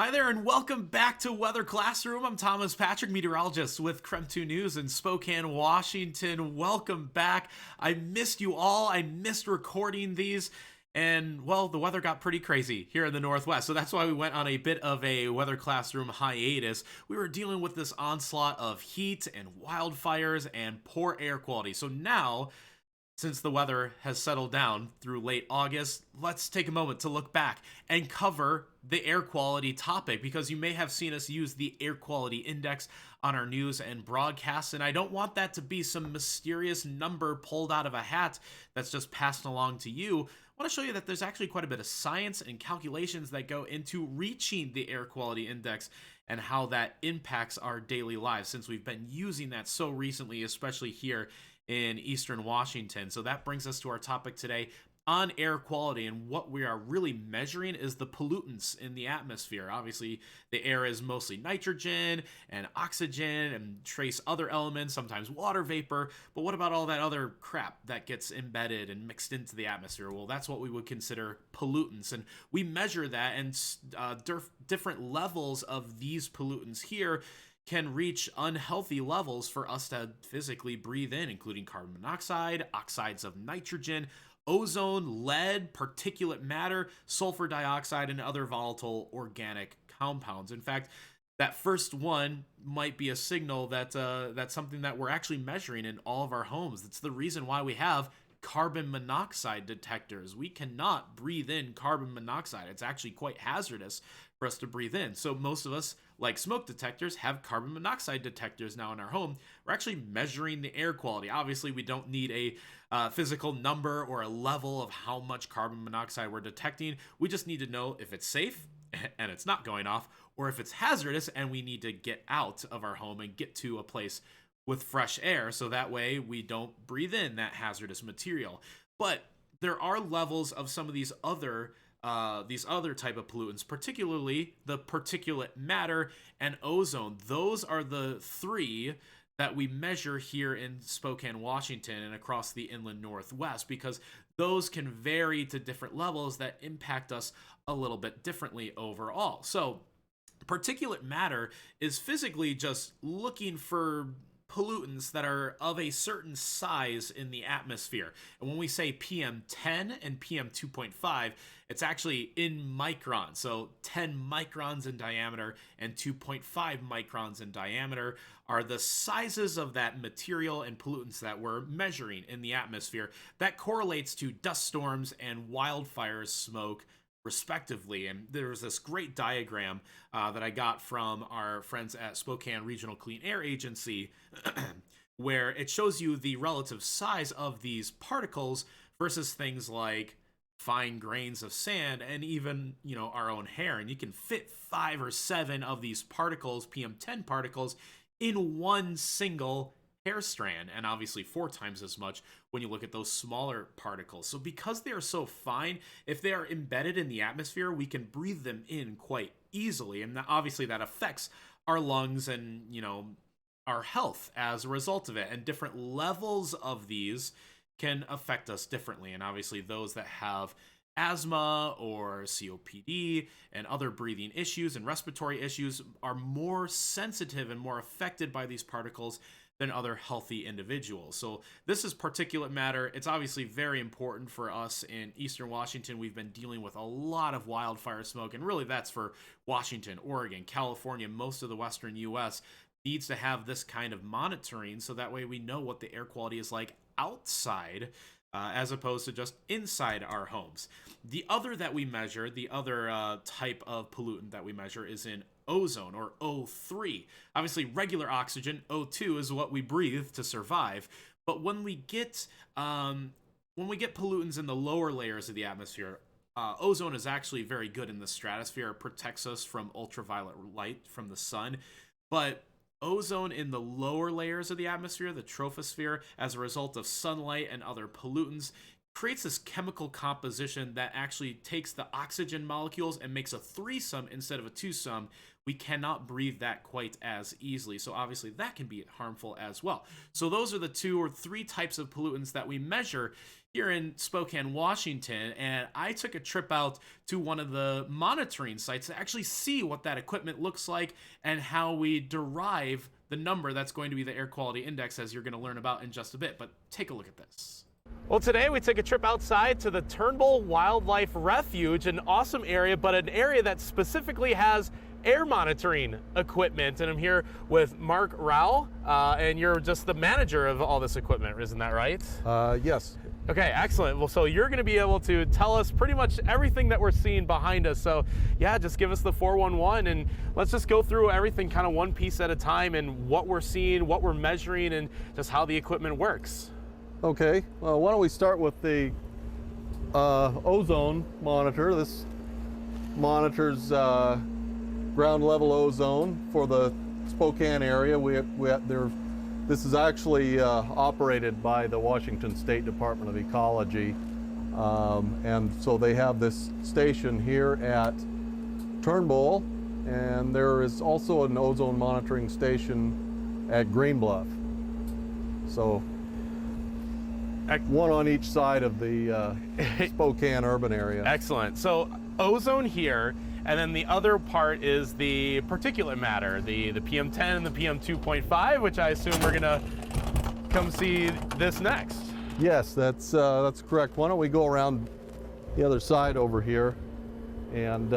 Hi there, and welcome back to Weather Classroom. I'm Thomas Patrick, meteorologist with Creme 2 News in Spokane, Washington. Welcome back. I missed you all. I missed recording these. And, well, the weather got pretty crazy here in the Northwest. So that's why we went on a bit of a Weather Classroom hiatus. We were dealing with this onslaught of heat and wildfires and poor air quality. So now, since the weather has settled down through late August, let's take a moment to look back and cover the air quality topic, because you may have seen us use the air quality index on our news and broadcasts, and I don't want that to be some mysterious number pulled out of a hat that's just passed along to you. I want to show you that there's actually quite a bit of science and calculations that go into reaching the air quality index and how that impacts our daily lives, since we've been using that so recently, especially here in Eastern Washington. So that brings us to our topic today on air quality, and what we are really measuring is the pollutants in the atmosphere. Obviously, the air is mostly nitrogen and oxygen and trace other elements, sometimes water vapor, but what about all that other crap that gets embedded and mixed into the atmosphere? Well, that's what we would consider pollutants, and we measure that, and different levels of these pollutants here can reach unhealthy levels for us to physically breathe in, including carbon monoxide, oxides of nitrogen, ozone, lead, particulate matter, sulfur dioxide, and other volatile organic compounds. In fact, that first one might be a signal that that's something that we're actually measuring in all of our homes. That's the reason why we have carbon monoxide detectors. We cannot breathe in carbon monoxide. It's actually quite hazardous for us to breathe in. So most of us, like smoke detectors, have carbon monoxide detectors now in our home. We're actually measuring the air quality. Obviously, we don't need a physical number or a level of how much carbon monoxide we're detecting. We just need to know if it's safe and it's not going off, or if it's hazardous and we need to get out of our home and get to a place with fresh air, so that way we don't breathe in that hazardous material. But there are levels of some of these other type of pollutants, particularly the particulate matter and ozone. Those are the three that we measure here in Spokane, Washington, and across the inland Northwest, because those can vary to different levels that impact us a little bit differently overall. So particulate matter is physically just looking for pollutants that are of a certain size in the atmosphere. And when we say PM10 and PM2.5, it's actually in microns. So 10 microns in diameter and 2.5 microns in diameter are the sizes of that material and pollutants that we're measuring in the atmosphere. That correlates to dust storms and wildfires smoke, respectively. And there's this great diagram that I got from our friends at Spokane Regional Clean Air Agency where it shows you the relative size of these particles versus things like fine grains of sand and even, our own hair. And you can fit 5 or 7 of these particles, PM10 particles, in one single hair strand, and obviously 4 times as much when you look at those smaller particles. So because they are so fine, if they are embedded in the atmosphere, we can breathe them in quite easily, and obviously that affects our lungs and our health as a result of it. And different levels of these can affect us differently, and obviously those that have asthma or COPD and other breathing issues and respiratory issues are more sensitive and more affected by these particles than other healthy individuals. So this is particulate matter. It's obviously very important for us in Eastern Washington. We've been dealing with a lot of wildfire smoke, and really that's for Washington, Oregon, California, most of the western US needs to have this kind of monitoring, so that way we know what the air quality is like outside as opposed to just inside our homes. The other that we measure, the other type of pollutant that we measure is in ozone, or O3. Obviously, regular oxygen, O2, is what we breathe to survive. But when we get pollutants in the lower layers of the atmosphere, ozone is actually very good in the stratosphere. It protects us from ultraviolet light from the sun. But ozone in the lower layers of the atmosphere, the troposphere, as a result of sunlight and other pollutants, creates this chemical composition that actually takes the oxygen molecules and makes a threesome instead of a twosome. We cannot breathe that quite as easily. So obviously that can be harmful as well. So those are the 2 or 3 types of pollutants that we measure here in Spokane, Washington. And I took a trip out to one of the monitoring sites to actually see what that equipment looks like and how we derive the number that's going to be the air quality index, as you're going to learn about in just a bit. But take a look at this. Well, today we took a trip outside to the Turnbull Wildlife Refuge, an awesome area, but an area that specifically has air monitoring equipment. And I'm here with Mark Rao, and you're just the manager of all this equipment, isn't that right? Yes. Okay, excellent. Well, so you're going to be able to tell us pretty much everything that we're seeing behind us. So yeah, just give us the 411 and let's just go through everything kind of one piece at a time and what we're seeing, what we're measuring, and just how the equipment works. Okay, well, why don't we start with the ozone monitor. This monitors ground level ozone for the Spokane area. This is actually operated by the Washington State Department of Ecology. And so they have this station here at Turnbull, and there is also an ozone monitoring station at Green Bluff. So one on each side of the Spokane urban area. Excellent. So ozone here, and then the other part is the particulate matter, the PM10 and the PM2.5, which I assume we're gonna come see this next. Yes, that's correct. Why don't we go around the other side over here and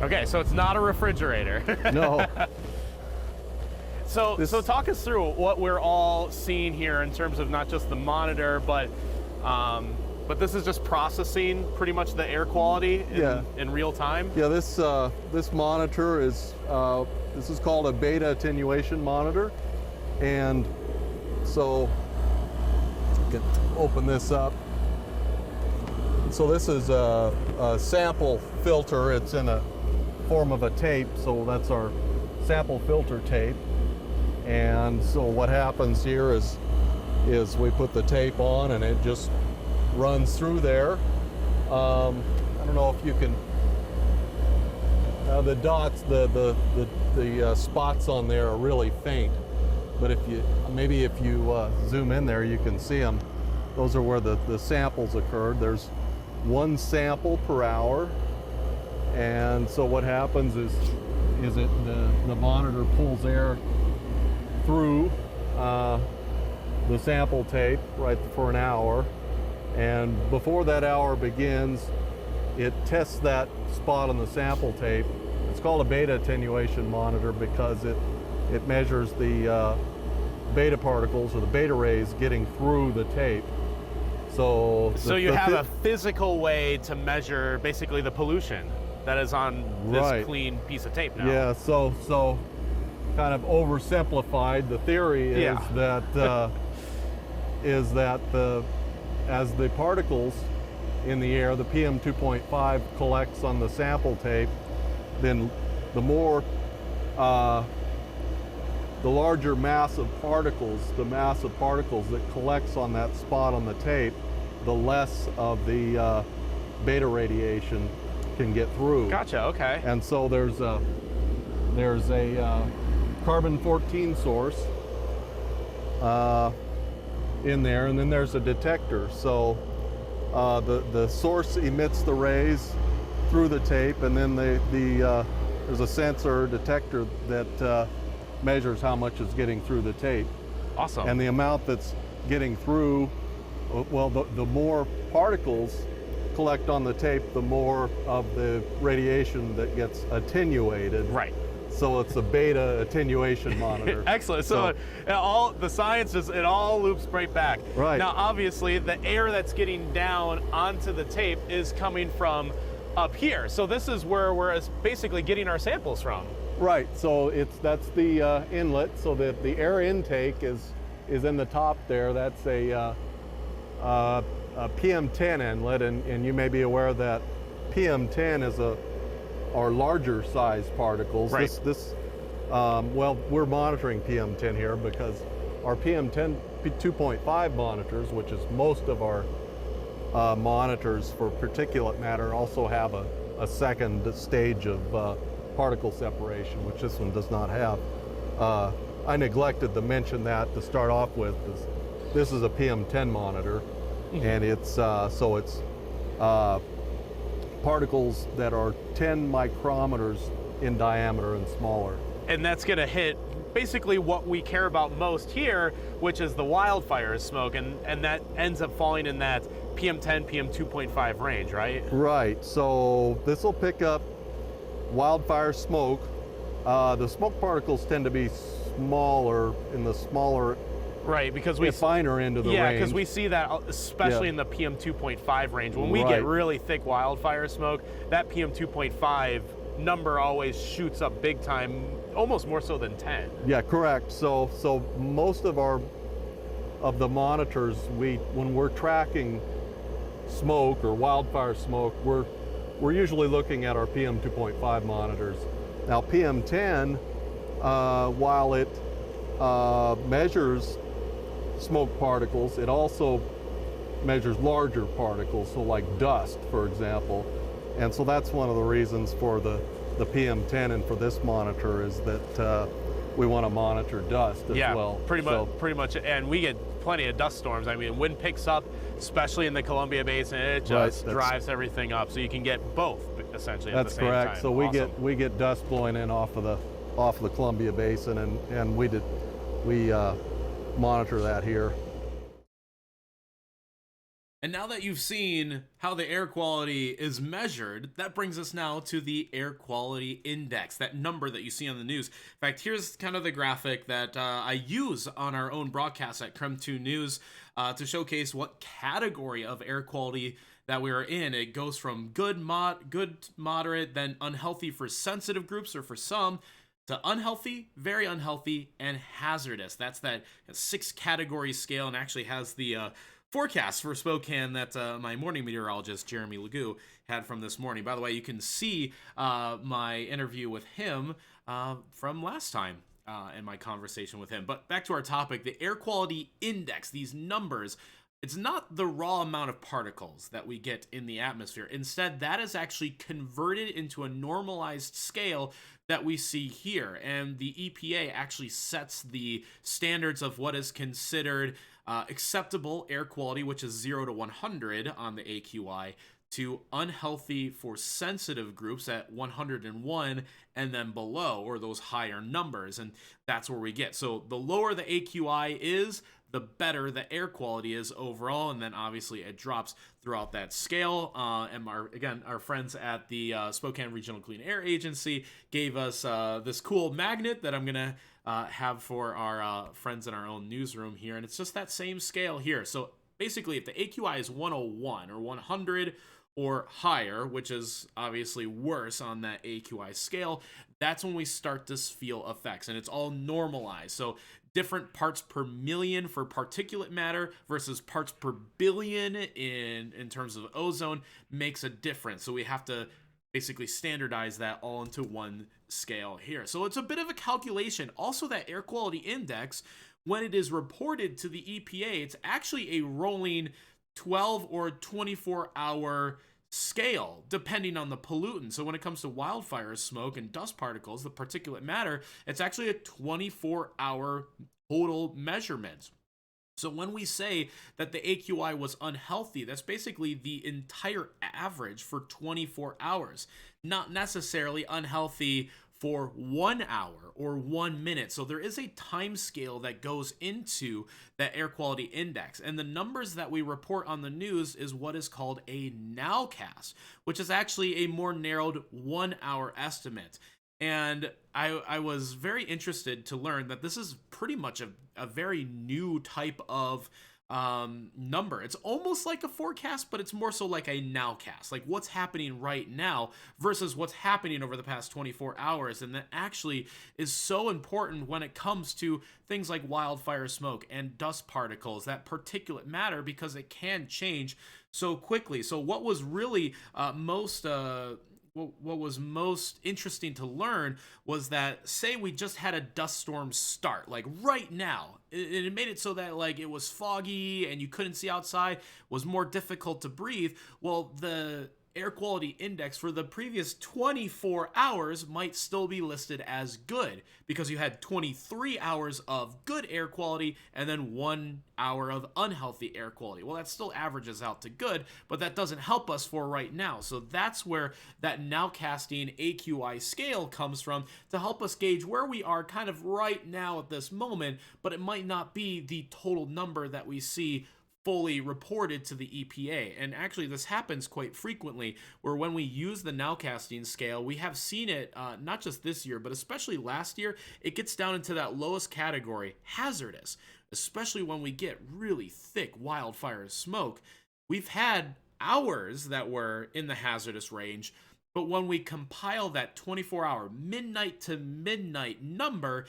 Okay, so it's not a refrigerator. no. So talk us through what we're all seeing here in terms of not just the monitor, but this is just processing pretty much the air quality in real time. Yeah, this monitor is this is called a beta attenuation monitor, and so you can open this up. So this is a sample filter. It's in a form of a tape, so that's our sample filter tape. And so what happens here is we put the tape on and it just runs through there. I don't know if you can, the dots, the spots on there are really faint, but if you zoom in there, you can see them. Those are where the samples occurred. There's 1 sample per hour, and so what happens is the monitor pulls air through the sample tape right for an hour, and before that hour begins, it tests that spot on the sample tape. It's called a beta attenuation monitor because it measures the beta particles or the beta rays getting through the tape. So you have a physical way to measure basically the pollution that is on this clean piece of tape now. Yeah, so kind of oversimplified, the theory is that as the particles in the air, the PM2.5 collects on the sample tape, then the larger mass of particles, that collects on that spot on the tape, the less of the beta radiation can get through. Gotcha, okay. And so there's a carbon-14 source in there, and then there's a detector. So the source emits the rays through the tape, and then there's a sensor detector that measures how much is getting through the tape. Awesome. And the amount that's getting through, well, the more particles collect on the tape, the more of the radiation that gets attenuated. Right. So it's a beta attenuation monitor. Excellent. So all the science it all loops right back. Right. Now, obviously, the air that's getting down onto the tape is coming from up here. So this is where we're basically getting our samples from. Right. So that's the inlet. So that the air intake is in the top there. That's a PM10 inlet, and you may be aware that PM10 is are larger size particles. Right. Well, we're monitoring PM10 here because our PM10 2.5 monitors, which is most of our monitors for particulate matter, also have a second stage of particle separation, which this one does not have. I neglected to mention that to start off with. This is a PM10 monitor, and it's particles that are 10 micrometers in diameter and smaller. And that's going to hit basically what we care about most here, which is the wildfire smoke, and that ends up falling in that PM10, PM2.5 range, right? Right, so this will pick up wildfire smoke. The smoke particles tend to be smaller in the smaller, right, because we finer end of the range. Yeah, because we see that especially in the PM 2.5 range. When we get really thick wildfire smoke, that PM 2.5 number always shoots up big time, almost more so than 10. Yeah, correct. So most of the monitors, when we're tracking smoke or wildfire smoke, we're usually looking at our PM 2.5 monitors. Now PM10, while it measures smoke particles, it also measures larger particles, so like dust, for example. And so that's one of the reasons for the PM10 and for this monitor is that we want to monitor dust as well. Yeah, pretty much. And we get plenty of dust storms. I mean, wind picks up, especially in the Columbia Basin, it just drives everything up. So you can get both essentially at the same time. That's correct. So we get dust blowing in off of the Columbia Basin, and we monitor that here. And now that you've seen how the air quality is measured, that brings us now to the air quality index, that number that you see on the news. In fact, here's kind of the graphic that I use on our own broadcast at Creme 2 News to showcase what category of air quality that we are in. It goes from good, moderate, then unhealthy for sensitive groups or for some, to unhealthy, very unhealthy, and hazardous. That's that 6 category scale, and actually has the forecast for Spokane that my morning meteorologist, Jeremy Legou, had from this morning. By the way, you can see my interview with him from last time and my conversation with him. But back to our topic, the air quality index, these numbers, it's not the raw amount of particles that we get in the atmosphere. Instead, that is actually converted into a normalized scale that we see here. And the EPA actually sets the standards of what is considered acceptable air quality, which is 0 to 100 on the AQI, to unhealthy for sensitive groups at 101 and then below, or those higher numbers. And that's where we get. So the lower the AQI is, the better the air quality is overall, and then obviously it drops throughout that scale. And our friends at the Spokane Regional Clean Air Agency gave us this cool magnet that I'm gonna have for our friends in our own newsroom here, and it's just that same scale here. So basically, if the AQI is 101 or 100 or higher, which is obviously worse on that AQI scale, that's when we start to feel effects, and it's all normalized. So different parts per million for particulate matter versus parts per billion in terms of ozone makes a difference. So we have to basically standardize that all into one scale here. So it's a bit of a calculation. Also, that air quality index, when it is reported to the EPA, it's actually a rolling 12 or 24 hour scale depending on the pollutant. So when it comes to wildfire smoke and dust particles, the particulate matter, it's actually a 24-hour total measurement. So when we say that the AQI was unhealthy, that's basically the entire average for 24 hours, not necessarily unhealthy for 1 hour or 1 minute. So there is a time scale that goes into that air quality index. And the numbers that we report on the news is what is called a nowcast, which is actually a more narrowed 1 hour estimate. And I was very interested to learn that this is pretty much a very new type of number. It's almost like a forecast, but it's more so like a nowcast, like what's happening right now versus what's happening over the past 24 hours. And that actually is so important when it comes to things like wildfire smoke and dust particles, that particulate matter, because it can change so quickly. So what was really what was most interesting to learn was that, say we just had a dust storm start, like right now, it made it so that like it was foggy and you couldn't see outside, was more difficult to breathe. Well, the air quality index for the previous 24 hours might still be listed as good, because you had 23 hours of good air quality and then 1 hour of unhealthy air quality. Well, that still averages out to good, but that doesn't help us for right now. So that's where that nowcasting AQI scale comes from, to help us gauge where we are kind of right now at this moment, but it might not be the total number that we see fully reported to the EPA. And actually this happens quite frequently, where when we use the nowcasting scale, we have seen it not just this year, but especially last year, it gets down into that lowest category, hazardous, especially when we get really thick wildfire smoke. We've had hours that were in the hazardous range, but when we compile that 24-hour midnight to midnight number,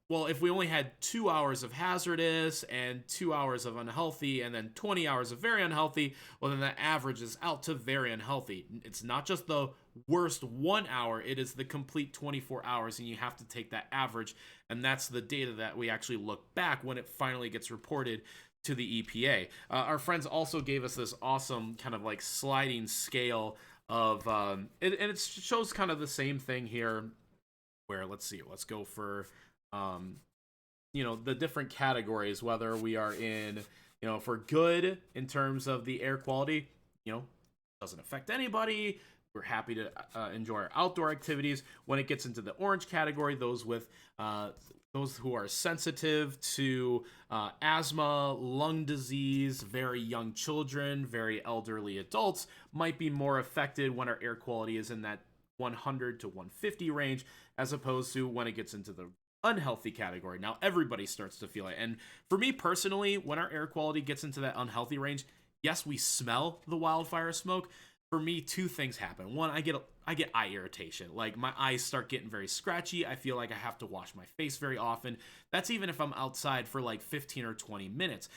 well, if we only had 2 hours of hazardous and 2 hours of unhealthy and then 20 hours of very unhealthy, well, then that averages out to very unhealthy. It's not just the worst 1 hour, it is the complete 24 hours, and you have to take that average, and that's the data that we actually look back when it finally gets reported to the EPA. Our friends also gave us this awesome kind of like sliding scale of, and it shows kind of the same thing here, where, let's see, let's go for the different categories, whether we are in, for good in terms of the air quality, doesn't affect anybody. We're happy to enjoy our outdoor activities. When it gets into the orange category, those who are sensitive to asthma, lung disease, very young children, very elderly adults might be more affected when our air quality is in that 100 to 150 range, as opposed to when it gets into the unhealthy category. Now everybody starts to feel it. And for me personally, when our air quality gets into that unhealthy range, yes, we smell the wildfire smoke. For me, two things happen. One, I get eye irritation. Like my eyes start getting very scratchy. I feel like I have to wash my face very often. That's even if I'm outside for like 15 or 20 minutes.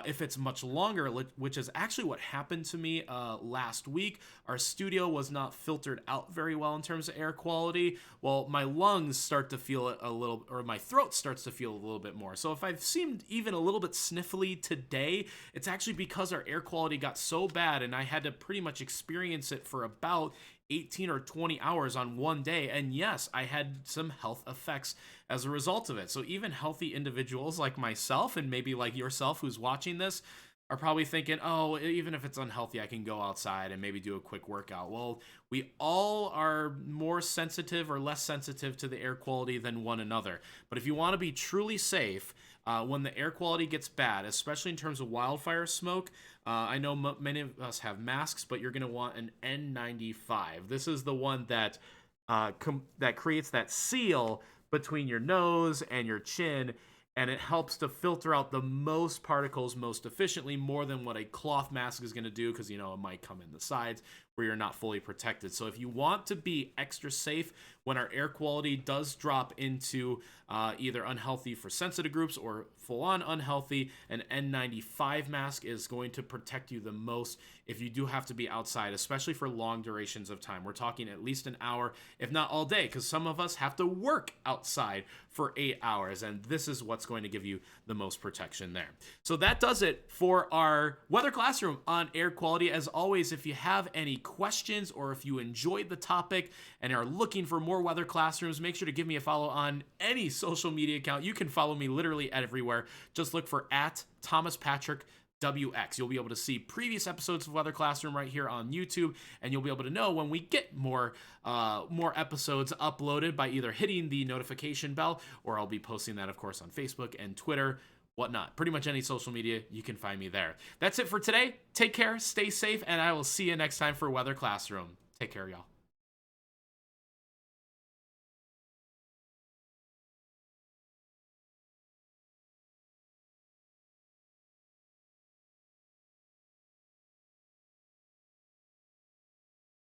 If it's much longer, which is actually what happened to me last week, our studio was not filtered out very well in terms of air quality. Well, my lungs start to feel it a little, or my throat starts to feel a little bit more. So if I've seemed even a little bit sniffly today, it's actually because our air quality got so bad and I had to pretty much experience it for about 18 or 20 hours on one day. And yes, I had some health effects as a result of it. So even healthy individuals like myself, and maybe like yourself who's watching this, are probably thinking, oh, even if it's unhealthy, I can go outside and maybe do a quick workout. Well, we all are more sensitive or less sensitive to the air quality than one another. But if you want to be truly safe, when the air quality gets bad, especially in terms of wildfire smoke, I know many of us have masks, but you're going to want an N95. This is the one that that creates that seal between your nose and your chin, and it helps to filter out the most particles most efficiently, more than what a cloth mask is going to do, because, it might come in the sides where you're not fully protected. So if you want to be extra safe when our air quality does drop into either unhealthy for sensitive groups or full-on unhealthy, an N95 mask is going to protect you the most if you do have to be outside, especially for long durations of time. We're talking at least an hour, if not all day, because some of us have to work outside for 8 hours, and this is what's going to give you the most protection there. So that does it for our weather classroom on air quality. As always, if you have any questions or if you enjoyed the topic and are looking for more weather classrooms, make sure to give me a follow on any social media account. You can follow me literally everywhere. Just look for @ThomasPatrickWX. You'll be able to see previous episodes of Weather Classroom right here on YouTube, and you'll be able to know when we get more episodes uploaded by either hitting the notification bell, or I'll be posting that, of course, on Facebook and Twitter, whatnot. Pretty much any social media, you can find me there. That's it for today. Take care, stay safe, and I will see you next time for Weather Classroom. Take care, y'all.